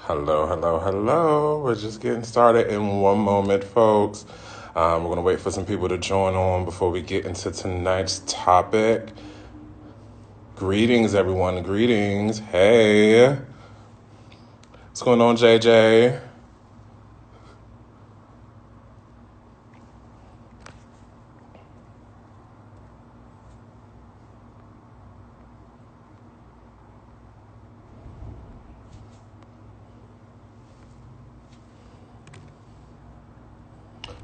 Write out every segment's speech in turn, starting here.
Hello, hello, hello. We're just getting started in one moment, folks. We're going to wait for some people to join on before we get into tonight's topic. Greetings, everyone. Greetings. Hey. What's going on, JJ?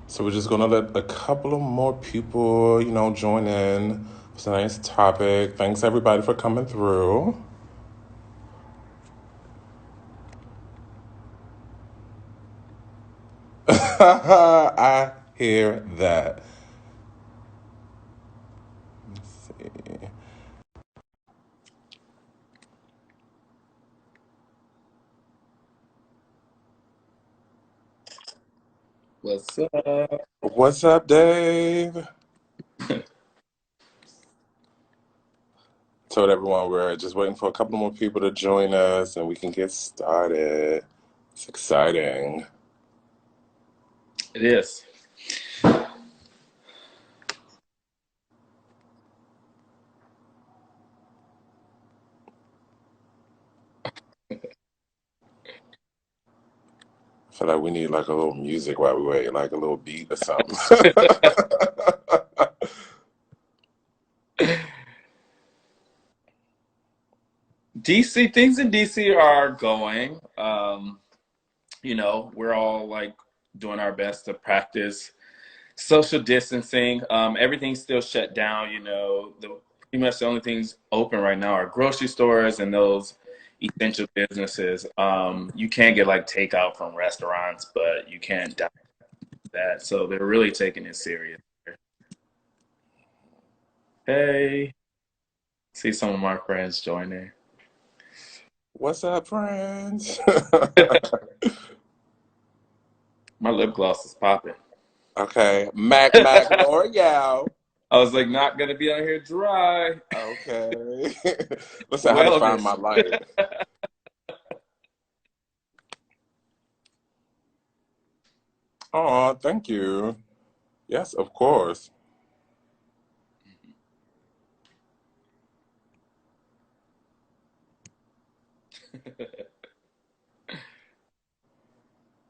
So we're just going to let a couple of more people, join in for tonight's topic. Thanks, everybody, for coming through. I hear that. Let's see. What's up? What's up, Dave? Told everyone we're just waiting for a couple more people to join us and we can get started. It's exciting. It is. I feel like we need like a little music while we wait, like a little beat or something. DC things in DC are going. We're all like doing our best to practice social distancing. Everything's still shut down. Pretty much the only things open right now are grocery stores and those essential businesses. You can't get like takeout from restaurants, but you can't dine that. So they're really taking it serious. Hey, see some of my friends joining. What's up, friends? My lip gloss is popping. Okay, Mac L'Oreal. I was like, not gonna be on here dry. Okay. Listen how to find my Wellness. light. Oh, thank you. Yes, of course.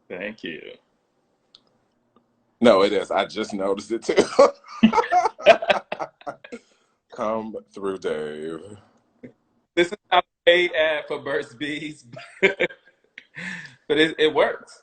Thank you. No, it is. I just noticed it too. Come through, Dave. This is not a paid ad for Burt's Bees, but it works.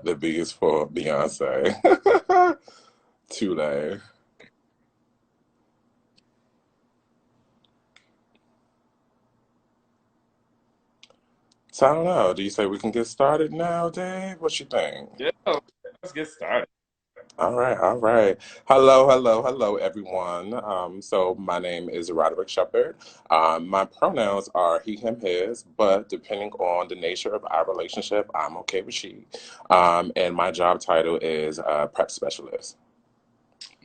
The biggest for Beyonce. Too late. So I don't know. Do you say we can get started now, Dave? What you think? Yeah, let's get started. All right, all right. Hello, hello, hello, everyone. So my name is Rodderick Shepherd. My pronouns are he, him, his, but depending on the nature of our relationship, I'm okay with she. And my job title is prep specialist.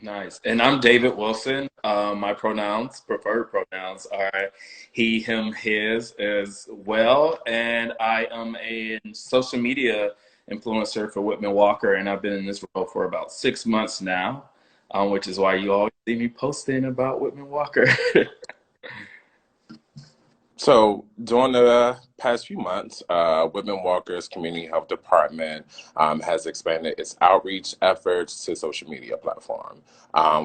Nice. And I'm David Wilson. My preferred pronouns are he, him, his as well. And I am a social media influencer for Whitman-Walker, and I've been in this role for about 6 months now, which is why you always see me posting about Whitman-Walker. So, during the past few months, Whitman-Walker's Community Health Department has expanded its outreach efforts to social media platform.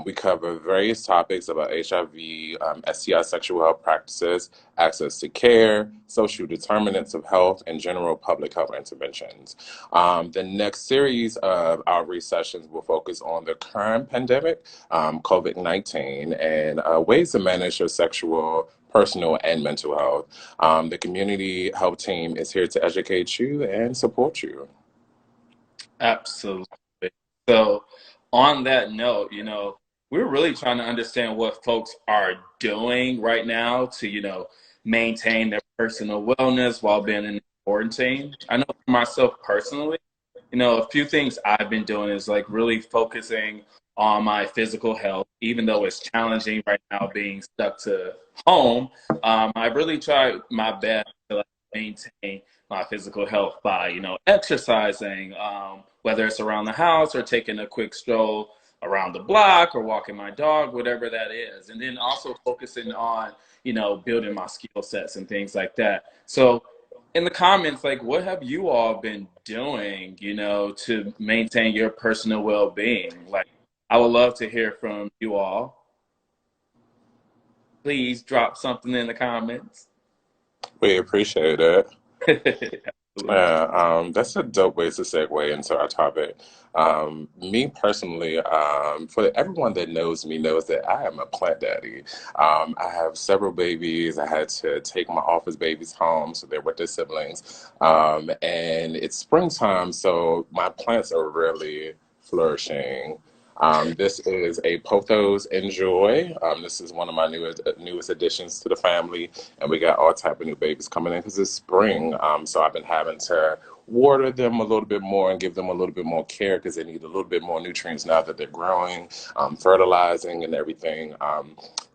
We cover various topics about HIV, STI sexual health practices, access to care, social determinants of health, and general public health interventions. The next series of outreach sessions will focus on the current pandemic, COVID-19, and ways to manage your sexual personal and mental health. The community health team is here to educate you and support you. Absolutely. So, on that note, we're really trying to understand what folks are doing right now to, maintain their personal wellness while being in quarantine. I know for myself personally, a few things I've been doing is like really focusing on my physical health, even though it's challenging right now being stuck to home. I really try my best to like maintain my physical health by, exercising, whether it's around the house or taking a quick stroll around the block or walking my dog, whatever that is. And then also focusing on, building my skill sets and things like that. So in the comments, like, what have you all been doing, to maintain your personal well-being? Like, I would love to hear from you all. Please drop something in the comments. We appreciate it. Absolutely. Yeah, that's a dope way to segue into our topic. Me personally, for everyone that knows me knows that I am a plant daddy. I have several babies. I had to take my office babies home, so they're with their siblings. And it's springtime, so my plants are really flourishing. This is a Pothos Enjoy. This is one of my newest additions to the family, and we got all type of new babies coming in because it's spring. So I've been having to water them a little bit more and give them a little bit more care because they need a little bit more nutrients now that they're growing, fertilizing and everything.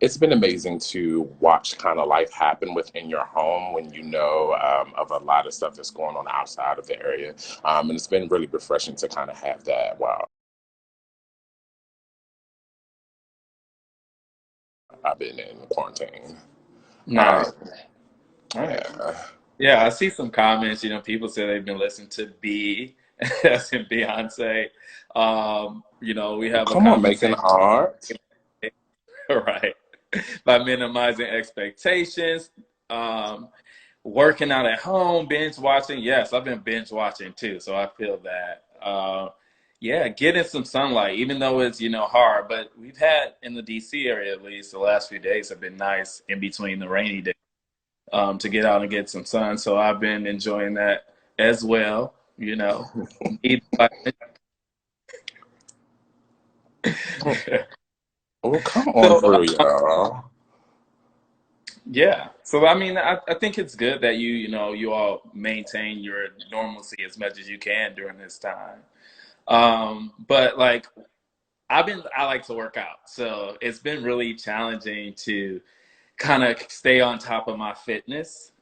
It's been amazing to watch kind of life happen within your home when you know of a lot of stuff that's going on outside of the area. And it's been really refreshing to kind of have that while I've been in quarantine. Nice. Um, Nice. yeah. Yeah, I see some comments. People say they've been listening to B, as in Beyonce. We have a Come on, making conversation, art. right? By minimizing expectations, um, working out at home, binge watching. Yes, I've been binge watching too, so I feel that. Yeah, getting some sunlight, even though it's hard. But we've had in the DC area at least the last few days have been nice in between the rainy days to get out and get some sun. So I've been enjoying that as well. Need Well, come on so through, y'all. yeah. So I mean, I think it's good that you all maintain your normalcy as much as you can during this time. But like I like to work out, so it's been really challenging to kind of stay on top of my fitness.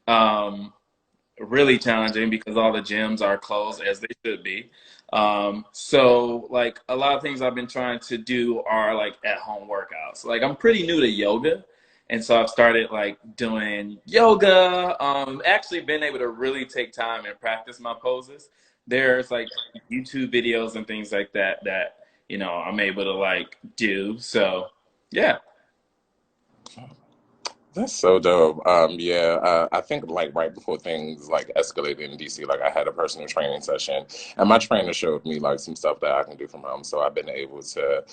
Really challenging because all the gyms are closed as they should be. So like a lot of things I've been trying to do are like at home workouts. Like I'm pretty new to yoga. And so I've started like doing yoga, actually been able to really take time and practice my poses. There's like YouTube videos and things like that, I'm able to like do. So yeah. That's so dope. Yeah, I think like right before things like escalated in DC, like I had a personal training session, and my trainer showed me like some stuff that I can do from home. So I've been able to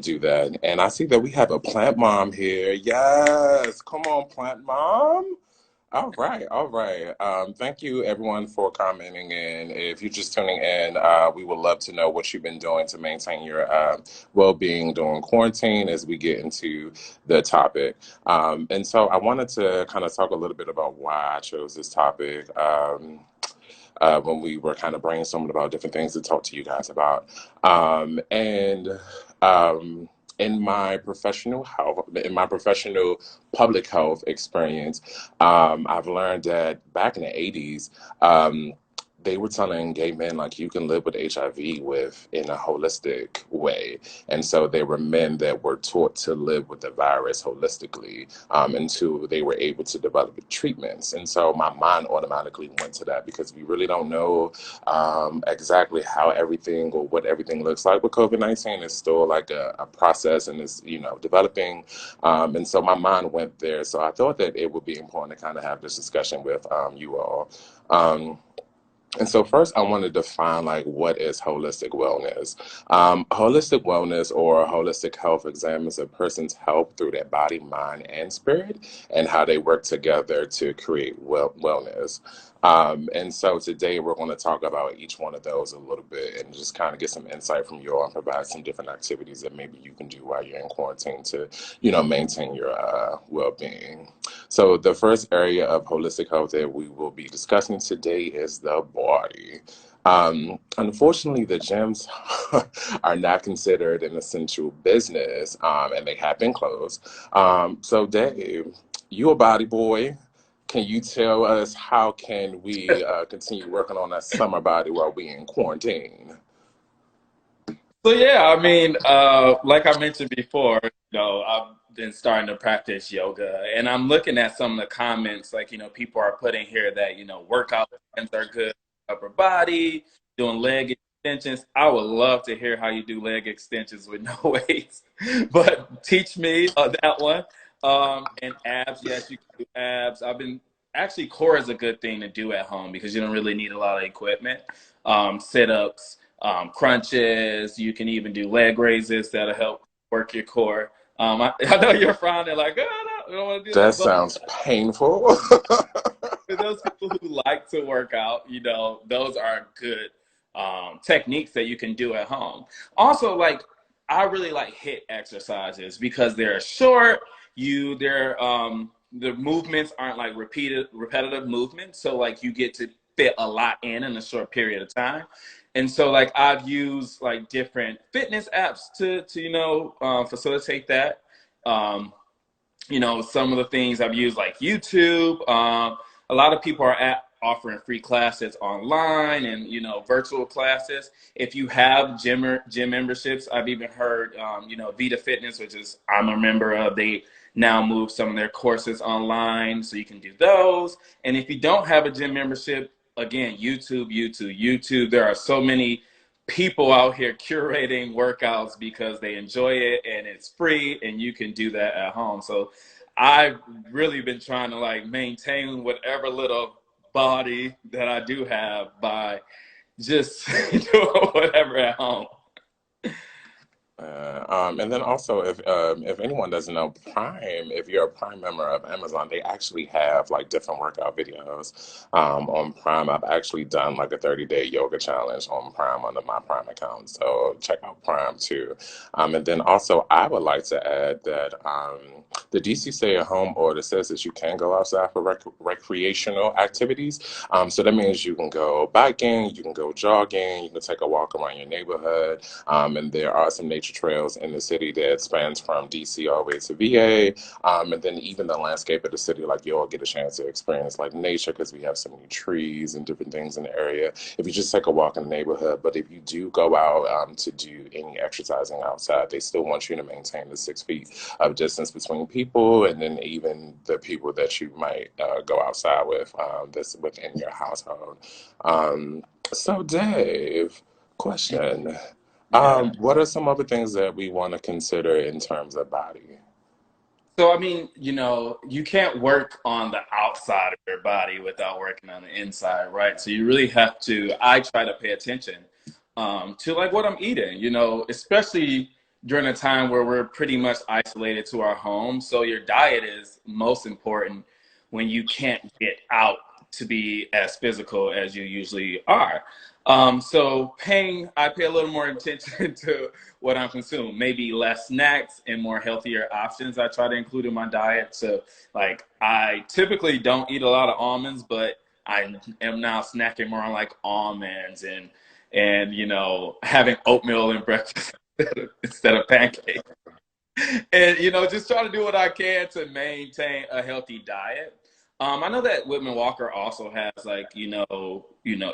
do that. And I see that we have a plant mom here. Yes, come on, plant mom. All right, all right. Thank you, everyone, for commenting in. If you're just tuning in, we would love to know what you've been doing to maintain your well-being during quarantine as we get into the topic. And so I wanted to kind of talk a little bit about why I chose this topic. When we were kind of brainstorming about different things to talk to you guys about. And um, in my professional public health experience, I've learned that back in the 80s, they were telling gay men like you can live with HIV with in a holistic way, and so they were men that were taught to live with the virus holistically until they were able to develop treatments. And so my mind automatically went to that because we really don't know exactly how everything or what everything looks like with COVID-19. It's still like a process and it's, developing. And so my mind went there. So I thought that it would be important to kind of have this discussion with you all. Um, And so first I want to define like what is holistic wellness. Holistic wellness or holistic health examines a person's health through their body, mind, and spirit and how they work together to create wellness. And so today we're going to talk about each one of those a little bit and just kind of get some insight from you all and provide some different activities that maybe you can do while you're in quarantine to, maintain your well-being. So, the first area of holistic health that we will be discussing today is the body. Unfortunately, the gyms are not considered an essential business, and they have been closed. So, Dave, you a body boy. Can you tell us how can we continue working on that summer body while we in quarantine? So yeah, I mean, like I mentioned before, I've been starting to practice yoga, and I'm looking at some of the comments, like people are putting here that workout plans are good for upper body, doing leg extensions. I would love to hear how you do leg extensions with no weights, but teach me that one. And abs, yes, you can do abs. I've been actually core is a good thing to do at home because you don't really need a lot of equipment. Sit ups, crunches. You can even do leg raises that'll help work your core. I know you're frowning like, oh, I don't want to do That that, but sounds painful. for those people who like to work out, those are good techniques that you can do at home. Also, like I really like HIIT exercises because they're short. The movements aren't like repetitive movements, so like you get to fit a lot in a short period of time. And so like I've used like different fitness apps to facilitate that. Um, some of the things I've used like YouTube. A lot of people are offering free classes online and virtual classes. If you have gym memberships, I've even heard Vita Fitness, which is I'm a member of. They now move some of their courses online, so you can do those. And if you don't have a gym membership, again, YouTube. There are so many people out here curating workouts because they enjoy it and it's free and you can do that at home. So I've really been trying to like maintain whatever little body that I do have by just doing whatever at home. And then also, if anyone doesn't know, Prime, if you're a Prime member of Amazon, they actually have like different workout videos on Prime. I've actually done like a 30-day yoga challenge on Prime under my Prime account, so check out Prime too. And then also, I would like to add that the DC stay-at-home order says that you can go outside for recreational activities. So that means you can go biking, you can go jogging, you can take a walk around your neighborhood. And there are some nature trails in the city that spans from DC all the way to VA. And then even the landscape of the city, like you'll get a chance to experience like nature because we have so many trees and different things in the area. If you just take a walk in the neighborhood, but if you do go out to do any exercising outside, they still want you to maintain the 6 feet of distance between people and then even the people that you might go outside with that's within your household. So Dave, question. Yeah. What are some other things that we want to consider in terms of body? So I mean, you can't work on the outside of your body without working on the inside, right? So you really have to. I try to pay attention to like what I'm eating, especially during a time where we're pretty much isolated to our home. So your diet is most important when you can't get out to be as physical as you usually are. So I pay a little more attention to what I'm consuming. Maybe less snacks and more healthier options I try to include in my diet. So like I typically don't eat a lot of almonds, but I am now snacking more on like almonds and having oatmeal and breakfast instead of pancakes. And just try to do what I can to maintain a healthy diet. I know that Whitman-Walker also has like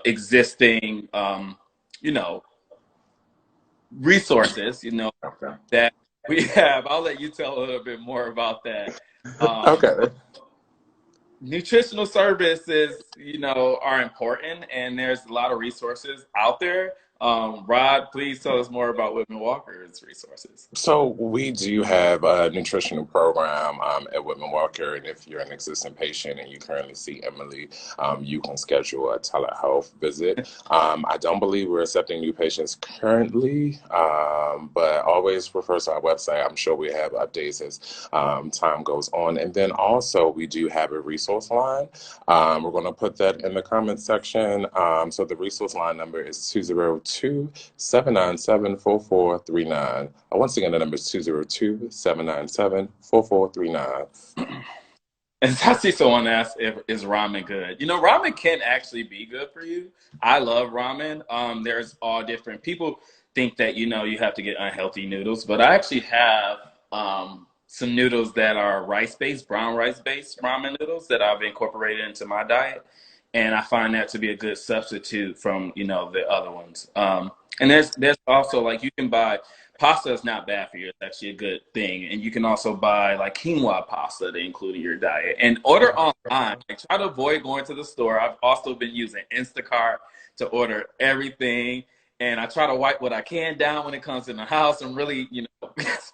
existing you know resources Okay. that we have. I'll let you tell a little bit more about that. Okay. Nutritional services, are important, and there's a lot of resources out there. Rod, please tell us more about Whitman-Walker's resources. So we do have a nutritional program at Whitman-Walker, and if you're an existing patient and you currently see Emily, you can schedule a telehealth visit. I don't believe we're accepting new patients currently, but always refer to our website. I'm sure we have updates as time goes on. And then also we do have a resource line. We're going to put that in the comments section. So the resource line number is 202-797-4439. Once again, the number is 202-797-4439. And I see someone asked if is ramen good. You know, ramen can actually be good for you. I love ramen. There's all different people think that you have to get unhealthy noodles, but I actually have some noodles that are rice-based, brown rice-based ramen noodles that I've incorporated into my diet, and I find that to be a good substitute from the other ones. And there's also like you can buy pasta is not bad for you. It's actually a good thing. And you can also buy like quinoa pasta to include in your diet and order online. Like, try to avoid going to the store. I've also been using Instacart to order everything. And I try to wipe what I can down when it comes in the house and really,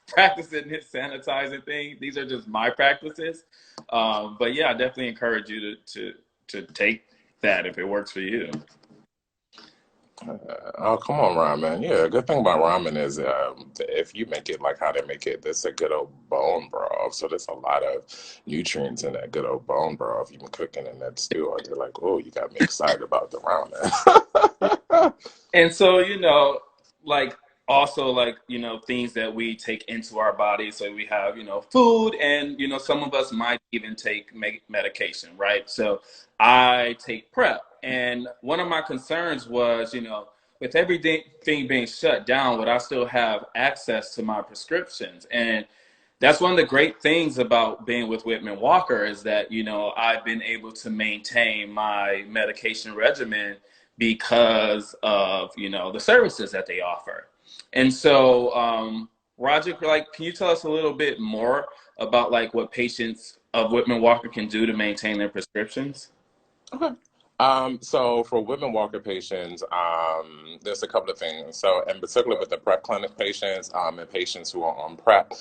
practicing this sanitizing thing. These are just my practices. But yeah, I definitely encourage you to take that if it works for you. Oh, come on, ramen. Yeah, good thing about ramen is if you make it like how they make it, there's a good old bone broth. So there's a lot of nutrients in that good old bone broth. You've been cooking in that stew, or you're like, oh, you got me excited about the ramen. And so, like also like, things that we take into our body. So we have, food and, some of us might even take medication, right? So I take prep. And one of my concerns was, with everything being shut down, would I still have access to my prescriptions? And that's one of the great things about being with Whitman Walker is that, I've been able to maintain my medication regimen because of, the services that they offer. And so, Roger, like, can you tell us a little bit more about like what patients of Whitman Walker can do to maintain their prescriptions? Okay. So for Whitman Walker patients, there's a couple of things. So in particular with the PrEP clinic patients, and patients who are on PrEP,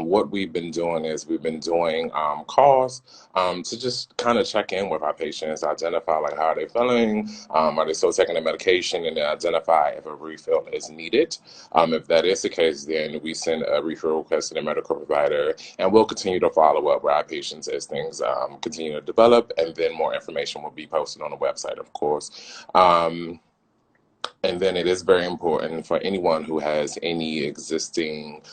what we've been doing is we've been doing calls to just kind of check in with our patients, identify like how are they feeling, are they still taking the medication, and then identify if a refill is needed. If that is the case, then we send a refill request to the medical provider, and we'll continue to follow up with our patients as things continue to develop, and then more information will be posted on the website, of course. And then it is very important for anyone who has any existing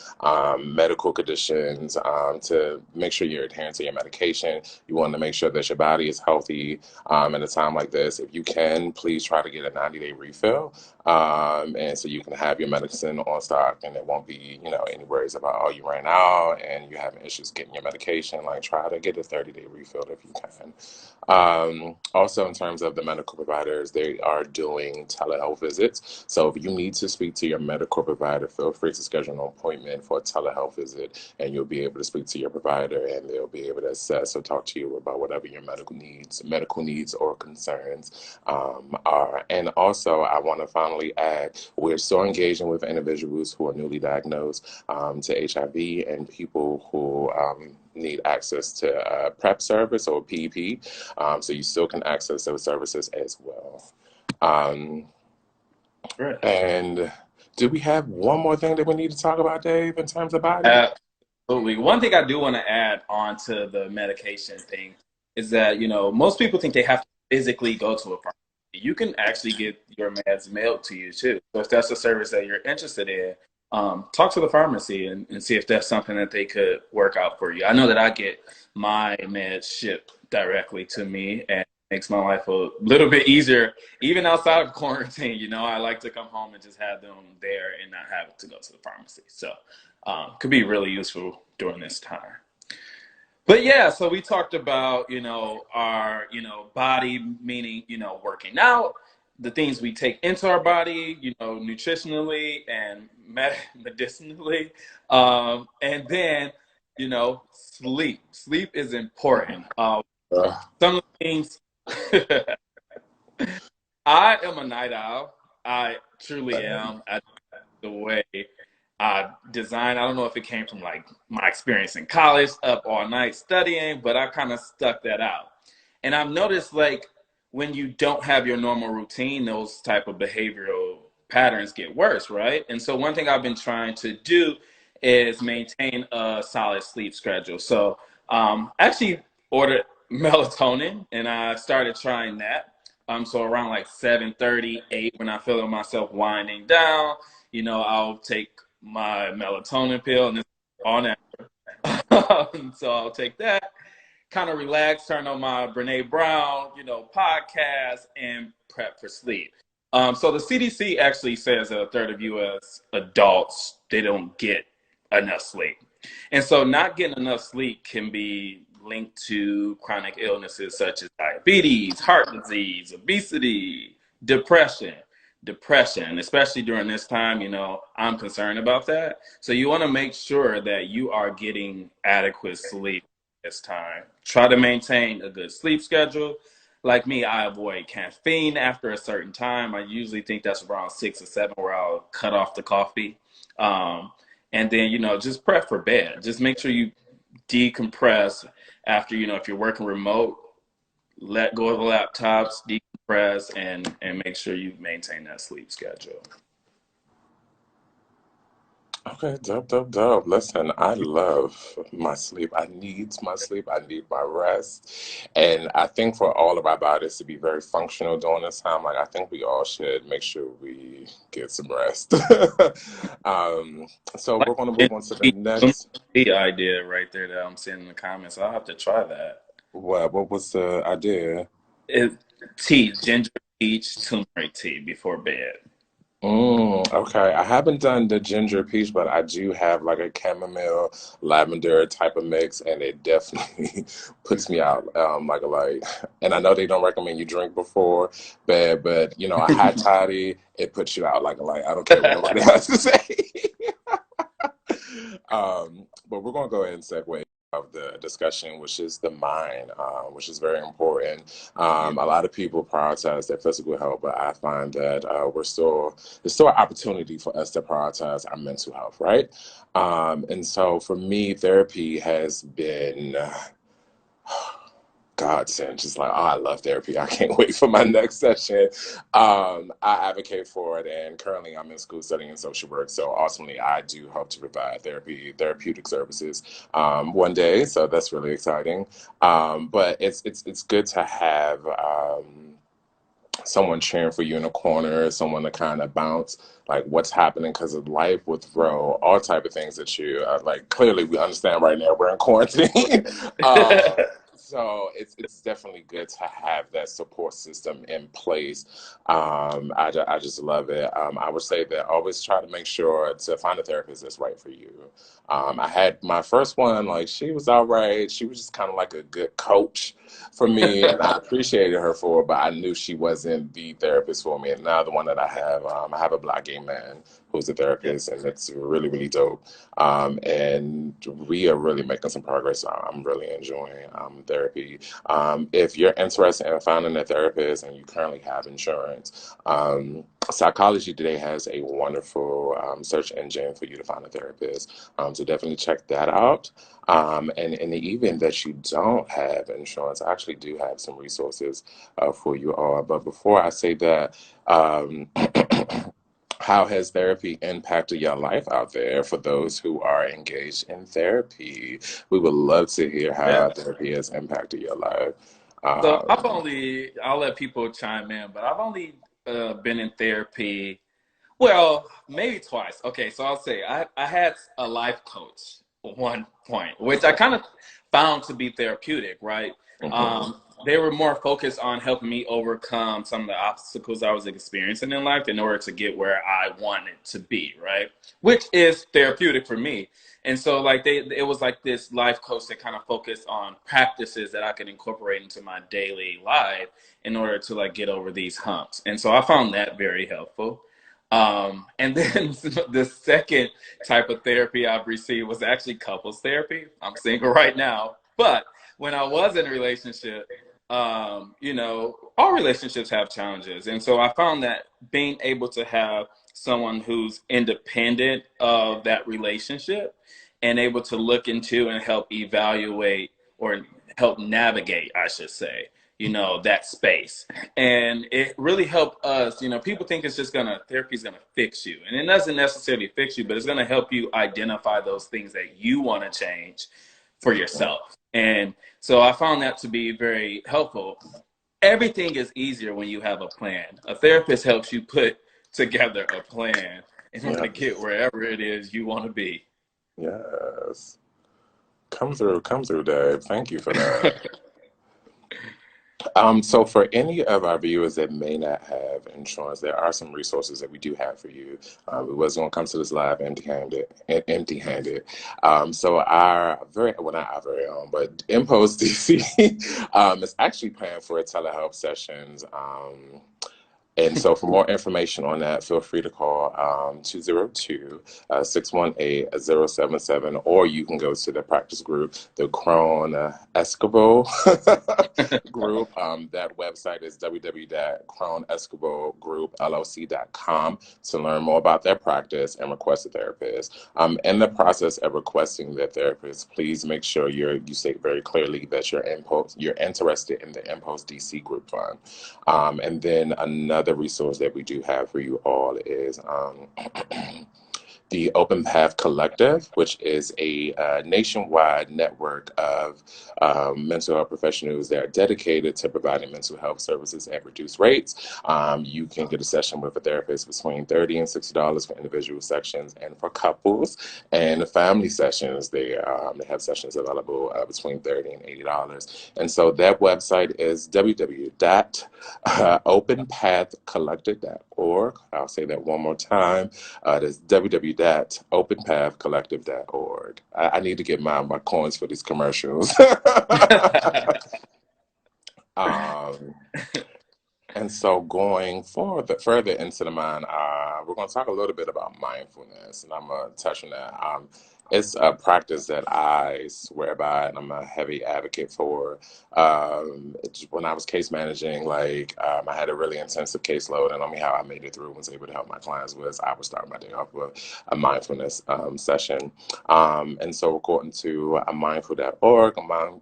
medical conditions to make sure you're adhering to your medication. You want to make sure that your body is healthy at a time like this. If you can, please try to get a 90-day refill. And so you can have your medicine on stock and there won't be, any worries about, oh, you ran out and you're having issues getting your medication. Like, try to get a 30-day refill if you can. Also, in terms of the medical providers, they are doing telehealth visits. So if you need to speak to your medical provider, feel free to schedule an appointment for a telehealth visit, and you'll be able to speak to your provider, and they'll be able to assess or talk to you about whatever your medical needs or concerns are. And also, I want to finally add, we're still engaging with individuals who are newly diagnosed to HIV and people who need access to PrEP service or PEP. So you still can access those services as well. Um, Right. and do we have one more thing that we need to talk about, Dave, in terms of body? Absolutely. One thing I do want to add on to the medication thing is that, most people think they have to physically go to a pharmacy. You can actually get your meds mailed to you too. So if that's a service that you're interested in, talk to the pharmacy and see if that's something that they could work out for you. I know that I get my meds shipped directly to me and it makes my life a little bit easier, even outside of quarantine. I like to come home and just have them there and not have to go to the pharmacy. So could be really useful during this time. But yeah, so we talked about, our, body, meaning, working out, the things we take into our body, nutritionally and medicinally. And then, sleep. Sleep is important. Uh, Some of the things, I am a night owl. I truly Same. am. The way I design. I don't know if it came from like my experience in college, up all night studying, but I kind of stuck that out. And I've noticed like when you don't have your normal routine, those type of behavioral patterns get worse, right? And so one thing I've been trying to do is maintain a solid sleep schedule. So actually ordered melatonin and I started trying that. So around like 7:30, 8, when I feel myself winding down, I'll take my melatonin pill and it's all natural. So I'll take that, kind of relax, turn on my Brene Brown, podcast, and prep for sleep. So the CDC actually says that a third of U.S. adults they don't get enough sleep, and so not getting enough sleep can be linked to chronic illnesses such as diabetes, heart disease, obesity, depression. Depression, especially during this time, I'm concerned about that. So you want to make sure that you are getting adequate sleep this time. Try to maintain a good sleep schedule. Like me, I avoid caffeine after a certain time. I usually think that's around 6 or 7 where I'll cut off the coffee. Um, and then, just prep for bed. Just make sure you decompress after, if you're working remote, let go of the laptops, decompress, and make sure you maintain that sleep schedule. Okay, dope, dope, dope. Listen, I love my sleep. I need my sleep. I need my rest. And I think for all of our bodies to be very functional during this time, like I think we all should make sure we get some rest. Um, so Like we're going to move on to the next. the idea right there that I'm seeing in the comments. I'll have to try that. What was the idea? It, tea, ginger, peach, turmeric tea before bed. Okay, I haven't done the ginger peach, but I do have like a chamomile lavender type of mix, and it definitely puts me out like a light. And I know they don't recommend you drink before bed, but a hot toddy, it puts you out like a light. I don't care what nobody has to say. But we're gonna go ahead and segue of the discussion, which is the mind, which is very important. Yeah. A lot of people prioritize their physical health, but I find that there's still an opportunity for us to prioritize our mental health, right? And so for me, therapy has been godsend. Just like, oh, I love therapy. I can't wait for my next session. I advocate for it, and currently I'm in school studying social work. So ultimately, I do hope to provide therapeutic services one day. So that's really exciting. But it's good to have. Someone cheering for you in a corner, someone to kind of bounce like what's happening because of life will throw all type of things at you. Like clearly we understand right now we're in quarantine. So it's definitely good to have that support system in place. I just love it. I would say that always try to make sure to find a therapist that's right for you. I had my first one, like she was all right. She was just kind of like a good coach for me, and I appreciated her for it, but I knew she wasn't the therapist for me. And now the one that I have a Black gay man who's a Yeah. therapist, and it's really, really dope. And we are really making some progress. I'm really enjoying therapy. If you're interested in finding a therapist and you currently have insurance, Psychology Today has a wonderful search engine for you to find a therapist. So definitely check that out. And in the event that you don't have insurance, I actually do have some resources for you all. But before I say that, um, how has therapy impacted your life out there for those who are engaged in therapy? We would love to hear Yeah. how therapy has impacted your life. So Um, I'll let people chime in, but I've only been in therapy, well, maybe twice. Okay, so I'll say I had a life coach at one point, which I kind of found to be therapeutic, right? mhm. They were more focused on helping me overcome some of the obstacles I was experiencing in life in order to get where I wanted to be, right? Which is therapeutic for me. And so like it was like this life coach that kind of focused on practices that I could incorporate into my daily life in order to like get over these humps. And so I found that very helpful. And then the second type of therapy I've received was actually couples therapy. I'm single right now, but when I was in a relationship, You know, all relationships have challenges. And so I found that being able to have someone who's independent of that relationship and able to look into and help evaluate or help navigate, I should say, you know, that space. And it really helped us. You know, people think it's just gonna, therapy's gonna fix you. And it doesn't necessarily fix you, but it's gonna help you identify those things that you want to change for yourself. And so I found that to be very helpful. Everything is easier when you have a plan. A therapist helps you put together a plan in order to get Yes. wherever it is you want to be. Yes. Come through, Dave. Thank you for that. So for any of our viewers that may not have insurance, there are some resources that we do have for you. We wasn't gonna come to this live empty-handed, empty-handed. So our very, well, not our very own, but Impost DC is actually paying for a telehealth sessions. And so for more information on that, feel free to call 202 618 or you can go to the practice group, the Crohn Escobar group. That website is www.crohnescobargroupllc.com to learn more about their practice and request a therapist. In the process of requesting the therapist, please make sure you state very clearly that you're interested in the Impost DC group fund. And then another resource that we do have for you all is the Open Path Collective, which is a nationwide network of mental health professionals that are dedicated to providing mental health services at reduced rates. You can get a session with a therapist between $30 and $60 for individual sections, and for couples and family sessions, they have sessions available between $30 and $80. And so that website is www.openpathcollective.org. I'll say that one more time. That's www.openpathcollective.org. I need to get my coins for these commercials. um, and so going forward, further into the mind, we're going to talk a little bit about mindfulness, and I'm going to touch on that. It's a practice that I swear by, and I'm a heavy advocate for. When I was case managing, I had a really intensive caseload, and only how I made it through and was able to help my clients was I would start my day off with a mindfulness session. And so according to mindful.org,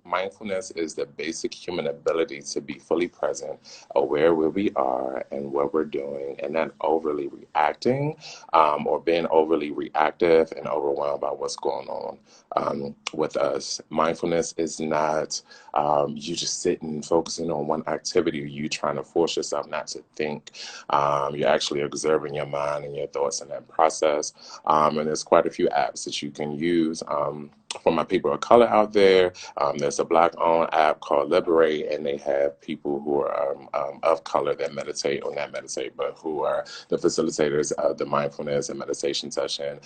mindfulness is the basic human ability to be fully present, aware where we are and what we're doing, and not overly reacting or being overly reactive and overwhelmed by what's going on with us. Mindfulness is not you just sitting focusing on one activity, or you trying to force yourself not to think. You're actually observing your mind and your thoughts in that process. And there's quite a few apps that you can use. For my people of color out there, there's a Black-owned app called Liberate, and they have people who are of color that meditate, or not meditate, but who are the facilitators of the mindfulness and meditation session.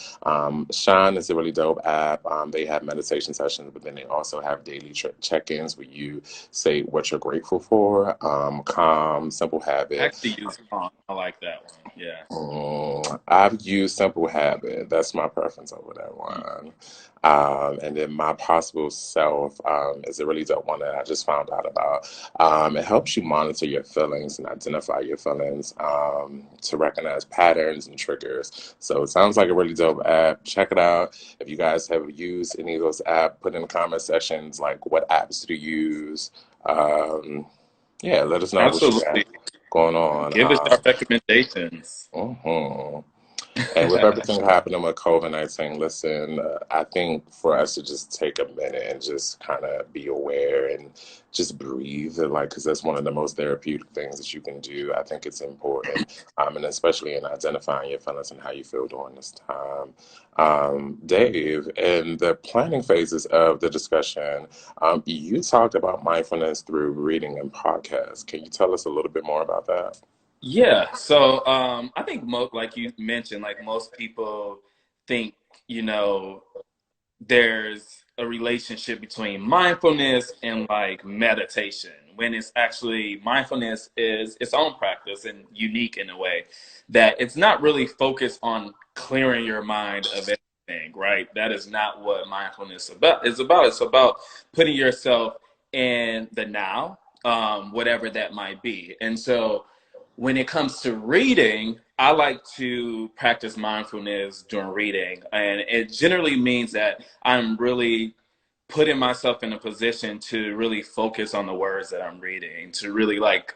Shine is a really dope app. They have meditation sessions, but then they also have daily check-ins where you say what you're grateful for. Calm, Simple I Habit. actually use Calm. I like that one. Yeah. I've used Simple Habit. That's my preference over that one. And then My Possible Self is a really dope one that I just found out about. It helps you monitor your feelings and identify your feelings to recognize patterns and triggers. So it sounds like a really dope app. Check it out. If you guys have used any of those apps, put in the comment sections like what apps do you use. Yeah, let us know what you got Absolutely. going on. Give us our recommendations. Mhm. And with everything happening with COVID-19, listen, I think for us to just take a minute and just kind of be aware and just breathe, and because that's one of the most therapeutic things that you can do. I think it's important, and especially in identifying your feelings and how you feel during this time. Dave, in the planning phases of the discussion, you talked about mindfulness through reading and podcasts. Can you tell us a little bit more about that? Yeah, so I think like you mentioned, like most people think, you know, there's a relationship between mindfulness and like meditation, when it's actually mindfulness is its own practice and unique in a way that it's not really focused on clearing your mind of anything, right? That is not what mindfulness is about. It's about putting yourself in the now, whatever that might be. And so when it comes to reading, I like to practice mindfulness during reading. And it generally means that I'm really putting myself in a position to really focus on the words that I'm reading, to really like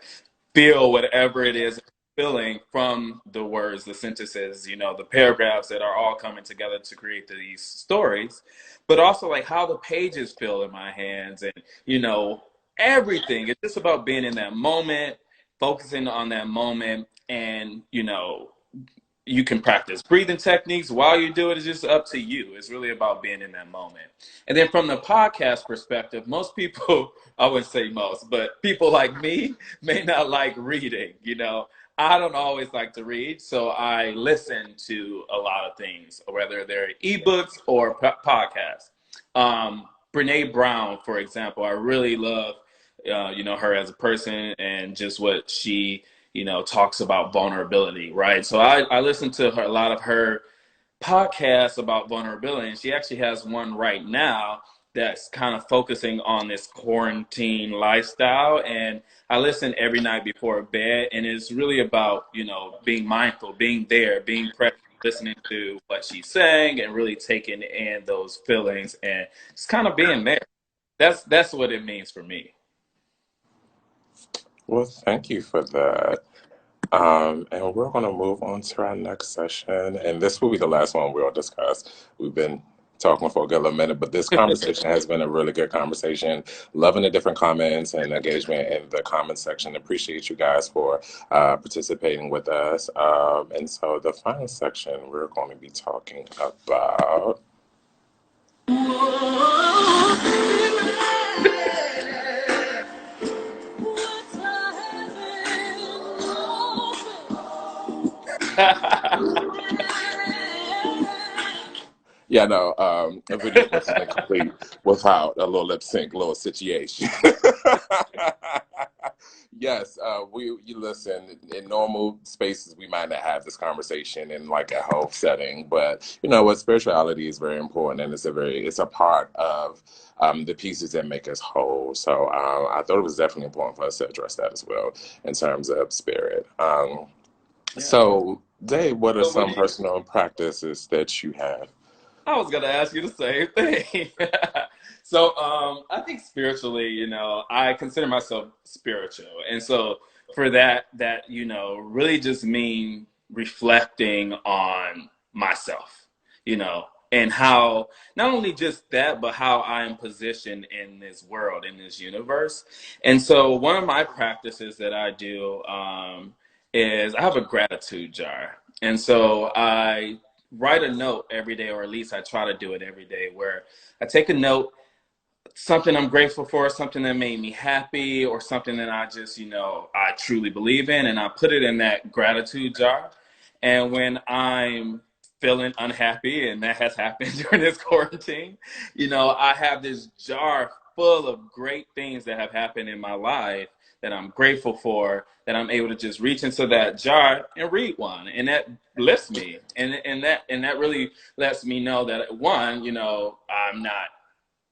feel whatever it is I'm feeling from the words, the sentences, the paragraphs that are all coming together to create these stories, but also like how the pages feel in my hands and, everything. It's just about being in that moment, focusing on that moment, and, you can practice breathing techniques while you do it. It's just up to you. It's really about being in that moment. And then from the podcast perspective, most people, I wouldn't say most, but people like me may not like reading. I don't always like to read, so I listen to a lot of things, whether they're ebooks or podcasts. Brene Brown, for example, I really love, her as a person and just what she talks about vulnerability, right? So I listen to a lot of her podcasts about vulnerability, and she actually has one right now that's kind of focusing on this quarantine lifestyle. And I listen every night before bed, and it's really about, being mindful, being there, being present, listening to what she's saying, and really taking in those feelings and just kind of being there. That's what it means for me. Well, thank you for that. And we're going to move on to our next session. And this will be the last one we'll discuss. We've been talking for a good little minute, but this conversation has been a really good conversation. Loving the different comments and engagement in the comment section. Appreciate you guys for participating with us. And so the final section, we're going to be talking about. Yeah, no, a video wasn't complete without a little lip sync, little situation. Yes, you listen, in normal spaces, we might not have this conversation in like a health setting, but you know what, spirituality is very important and it's a part of the pieces that make us whole. So I thought it was definitely important for us to address that as well in terms of spirit. Yeah. So Dave, what are So what some do you personal practices that you have? I was gonna ask you the same thing. So I think spiritually, I consider myself spiritual, and so for that really just mean reflecting on myself, and how not only just that, but how I am positioned in this world, in this universe. And so one of my practices that I do is I have a gratitude jar, and so I write a note every day, or at least I try to do it every day, where I take a note, something I'm grateful for, something that made me happy, or something that I just, I truly believe in, and I put it in that gratitude jar. And when I'm feeling unhappy, and that has happened during this quarantine, I have this jar full of great things that have happened in my life that I'm grateful for, that I'm able to just reach into that jar and read one. And that lifts me. And that really lets me know that, one, I'm not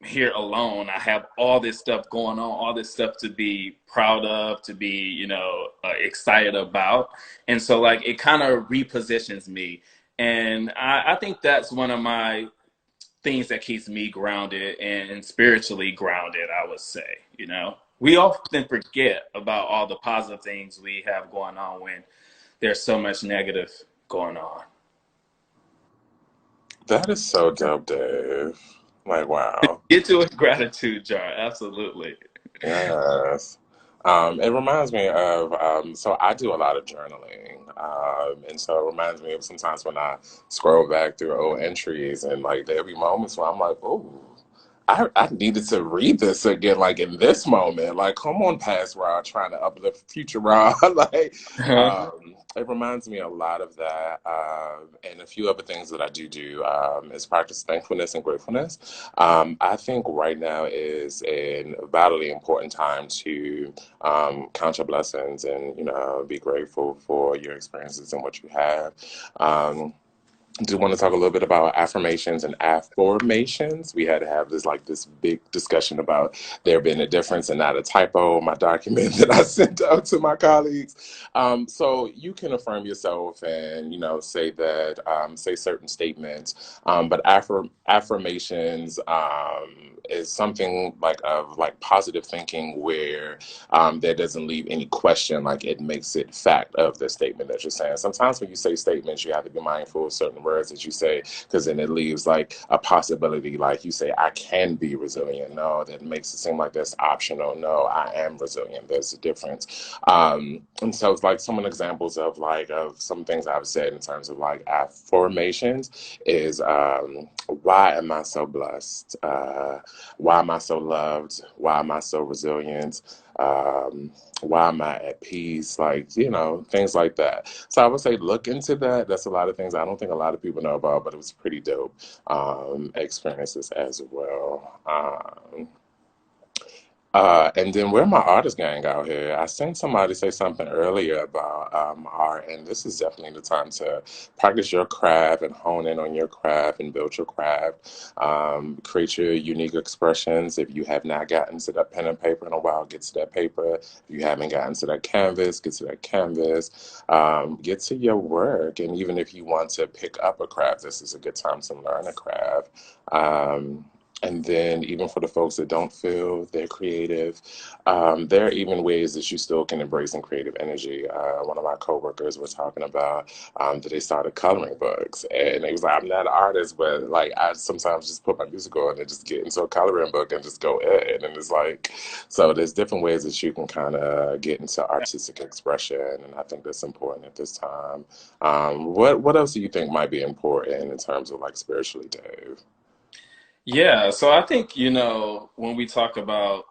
here alone. I have all this stuff going on, all this stuff to be proud of, to be, excited about. And so like it kind of repositions me. And I think that's one of my things that keeps me grounded and spiritually grounded, I would say. We often forget about all the positive things we have going on when there's so much negative going on. That is so dope, Dave. Like, wow. Get to a gratitude jar, absolutely. Yes. It reminds me of, so I do a lot of journaling. And so it reminds me of sometimes when I scroll back through old entries and like there'll be moments where I'm like, oh, I needed to read this again, like in this moment. Like, come on, past Rod, trying to uplift future Rod. Like, it reminds me a lot of that. And a few other things that I do is practice thankfulness and gratefulness. I think right now is a vitally important time to count your blessings and, be grateful for your experiences and what you have. Um, do want to talk a little bit about affirmations and afformations. We had to have this big discussion about there being a difference and not a typo in my document that I sent out to my colleagues. So you can affirm yourself and say certain statements, but affirmations is something like positive thinking where that doesn't leave any question, like it makes it fact of the statement that you're saying. Sometimes when you say statements, you have to be mindful of certain words that you say, because then it leaves like a possibility, like you say, I can be resilient. No, that makes it seem like that's optional. No, I am resilient. There's a difference. And so it's like some examples of some things I've said in terms of like affirmations is why am I so blessed? Why am I so loved? Why am I so resilient? Why am I at peace? Like, things like that. So I would say look into that. That's a lot of things I don't think a lot of people know about, but it was pretty dope experiences as well. And then where my artist gang out here? I seen somebody say something earlier about art, and this is definitely the time to practice your craft and hone in on your craft and build your craft. Create your unique expressions. If you have not gotten to that pen and paper in a while, get to that paper. If you haven't gotten to that canvas, get to that canvas. Get to your work, and even if you want to pick up a craft, this is a good time to learn a craft. And then, even for the folks that don't feel they're creative, there are even ways that you still can embrace some creative energy. One of my coworkers was talking about that they started coloring books, and he was like, "I'm not an artist, but like I sometimes just put my music on and just get into a coloring book and just go in." And it's like, so there's different ways that you can kind of get into artistic expression, and I think that's important at this time. What else do you think might be important in terms of like spiritually, Dave? Yeah, so I think, when we talk about,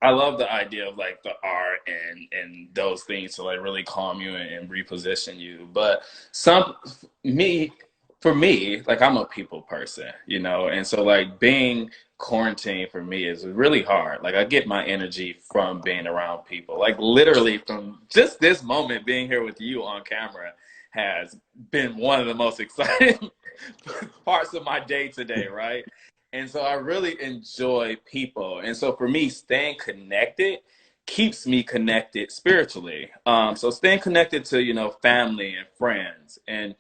I love the idea of like the art and those things to like really calm you and reposition you. But some me for me, like I'm a people person, and so like being quarantined for me is really hard. Like I get my energy from being around people. Like literally from just this moment being here with you on camera has been one of the most exciting parts of my day today, right? And so I really enjoy people. And so for me, staying connected keeps me connected spiritually. So staying connected to, family and friends and,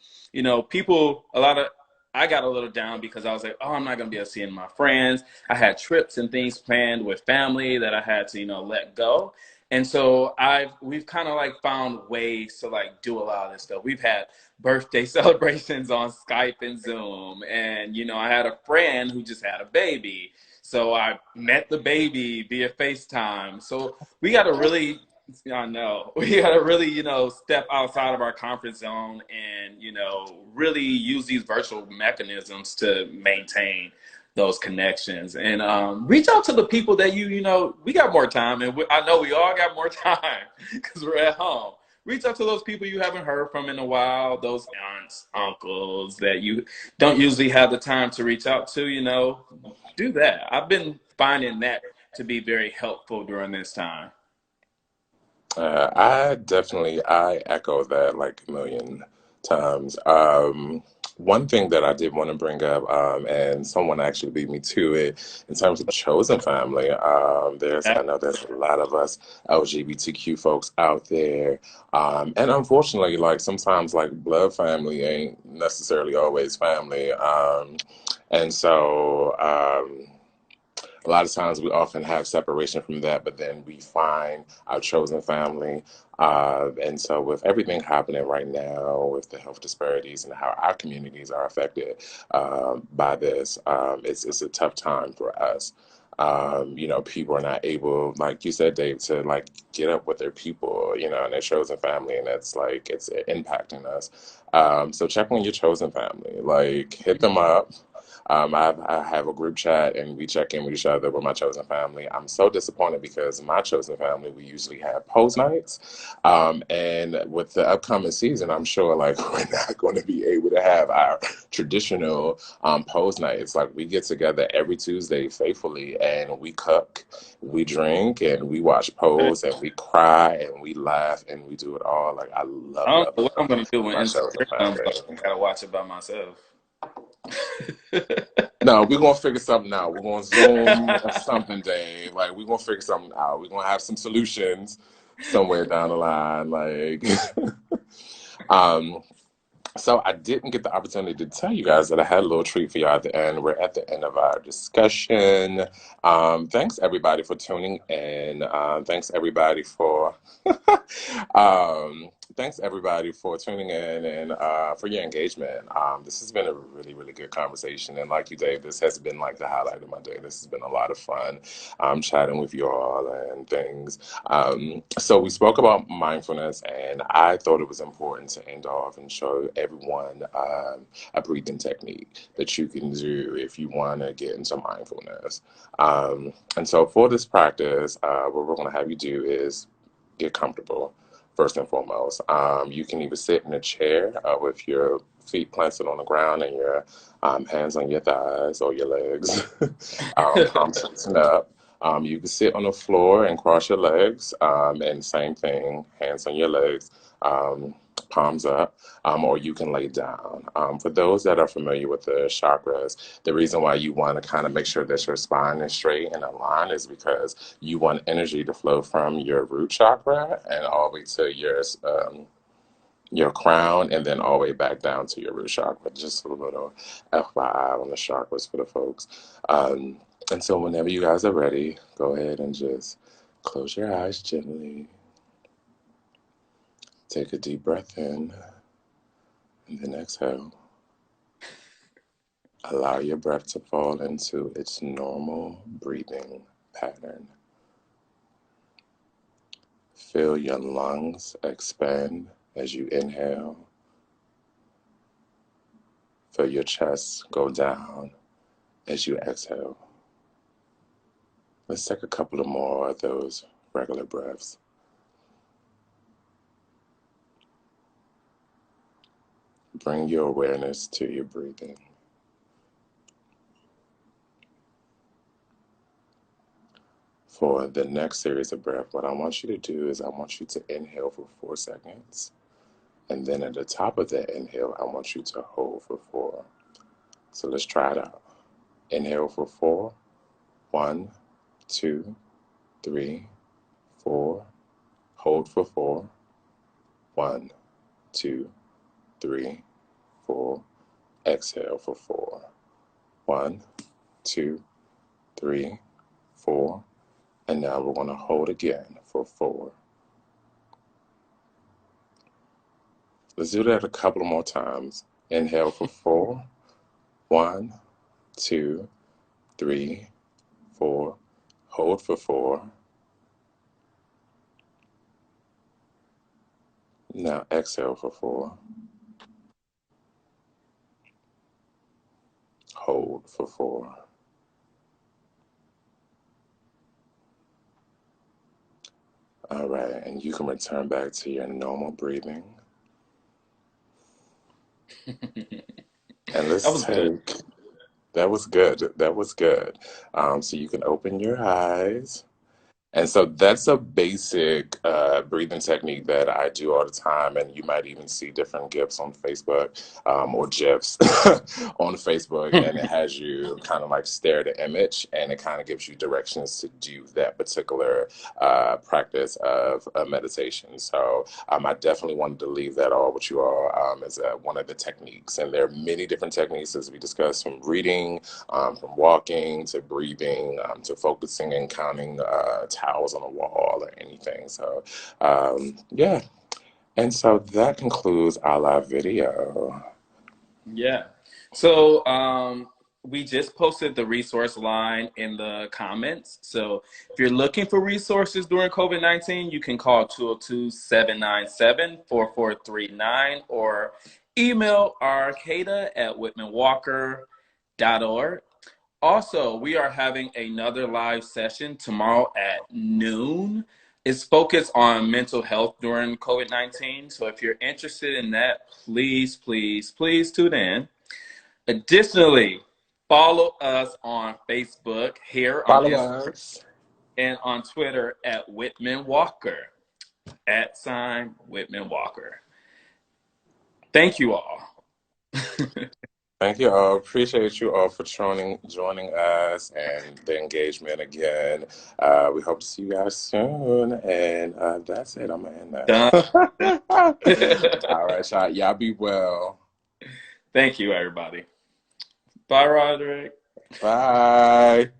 people, I got a little down because I was like, oh, I'm not going to be able to see my friends. I had trips and things planned with family that I had to, let go. And so we've kind of like found ways to like do a lot of this stuff. We've had birthday celebrations on Skype and Zoom. And, I had a friend who just had a baby. So I met the baby via FaceTime. So we got to really, I know, we got to really, step outside of our comfort zone and, really use these virtual mechanisms to maintain those connections and reach out to the people that we got more time and I know we all got more time because we're at home. Reach out to those people you haven't heard from in a while, those aunts, uncles that you don't usually have the time to reach out to, do that. I've been finding that to be very helpful during this time. I echo that like a million times. One thing that I did want to bring up, and someone actually beat me to it in terms of chosen family. I know there's a lot of us LGBTQ folks out there, and unfortunately, like sometimes like blood family ain't necessarily always family, and so. A lot of times we often have separation from that, but then we find our chosen family. And so, with everything happening right now, with the health disparities and how our communities are affected by this, it's a tough time for us. People are not able, like you said, Dave, to like get up with their people, and their chosen family, and that's like it's impacting us. So check on your chosen family, like hit them up, I have a group chat and we check in with each other with my chosen family. I'm so disappointed because my chosen family, we usually have pose nights. And with the upcoming season, I'm sure like we're not going to be able to have our traditional pose nights. Like we get together every Tuesday faithfully and we cook, we drink, and we watch Pose, and we cry, and we laugh, and we do it all. Like I I love, don't love, know what I'm love gonna do when my chosen Instagram comes family. up. I gotta watch it by myself. No, we're gonna figure something out. We're gonna Zoom or something, Dave. Like we're gonna figure something out. We're gonna have some solutions somewhere down the line. Like, um, so I didn't get the opportunity to tell you guys that I had a little treat for you at the end. We're at the end of our discussion. Thanks everybody for tuning in. Thanks everybody for um, thanks everybody for tuning in and for your engagement. This has been a really, really good conversation. And like you, Dave, this has been like the highlight of my day. This has been a lot of fun chatting with you all and things. So we spoke about mindfulness, and I thought it was important to end off and show everyone a breathing technique that you can do if you want to get into mindfulness. And so for this practice, what we're going to have you do is get comfortable first and foremost. You can either sit in a chair with your feet planted on the ground and your hands on your thighs or your legs, palms facing up. You can sit on the floor and cross your legs, and same thing, hands on your legs, palms up, or you can lay down. For those that are familiar with the chakras, the reason why you want to kind of make sure that your spine is straight and aligned is because you want energy to flow from your root chakra and all the way to your crown, and then all the way back down to your root chakra. Just a little FYI on the chakras for the folks. And so whenever you guys are ready, go ahead and just close your eyes gently. Take a deep breath in and then exhale. Allow your breath to fall into its normal breathing pattern. Feel your lungs expand as you inhale. Feel your chest go down as you exhale. Let's take a couple of more of those regular breaths. Bring your awareness to your breathing. For the next series of breath, what I want you to do is I want you to inhale for 4 seconds. And then at the top of that inhale, I want you to hold for 4. So let's try it out. Inhale for 4. 1, 2, 3, 4. Hold for 4. 1, 2, 3, 4. Exhale for 4. 1, 2, 3, 4. And now we're going to hold again for 4. Let's do that a couple more times. Inhale for 4. 1, 2, 3, 4. Hold for 4. Now exhale for 4. Hold for 4. All right, and you can return back to your normal breathing. And That let's was good. take, that was good. That was good. So you can open your eyes. And so that's a basic breathing technique that I do all the time. And you might even see different GIFs on Facebook or GIFs on Facebook. And it has you kind of like stare at the image and it kind of gives you directions to do that particular practice of meditation. So I definitely wanted to leave that all with you all as one of the techniques. And there are many different techniques as we discussed, from reading, from walking to breathing, to focusing and counting towels on the wall or anything. So, yeah. And so that concludes our live video. Yeah. So we just posted the resource line in the comments. So if you're looking for resources during COVID-19, you can call 202-797-4439 or email arcada at Whitman-Walker Also, we are having another live session tomorrow at noon. It's focused on mental health during COVID-19. So if you're interested in that, please, please, please tune in. Additionally, follow us on Facebook here on Follow Instagram us. and on Twitter at Whitman-Walker, @Whitman-Walker. Thank you all. Thank you all. Appreciate you all for joining us and the engagement again. We hope to see you guys soon. And that's it. I'm going to end Done. that. All right, y'all be well. Thank you, everybody. Bye, Rodderick. Bye.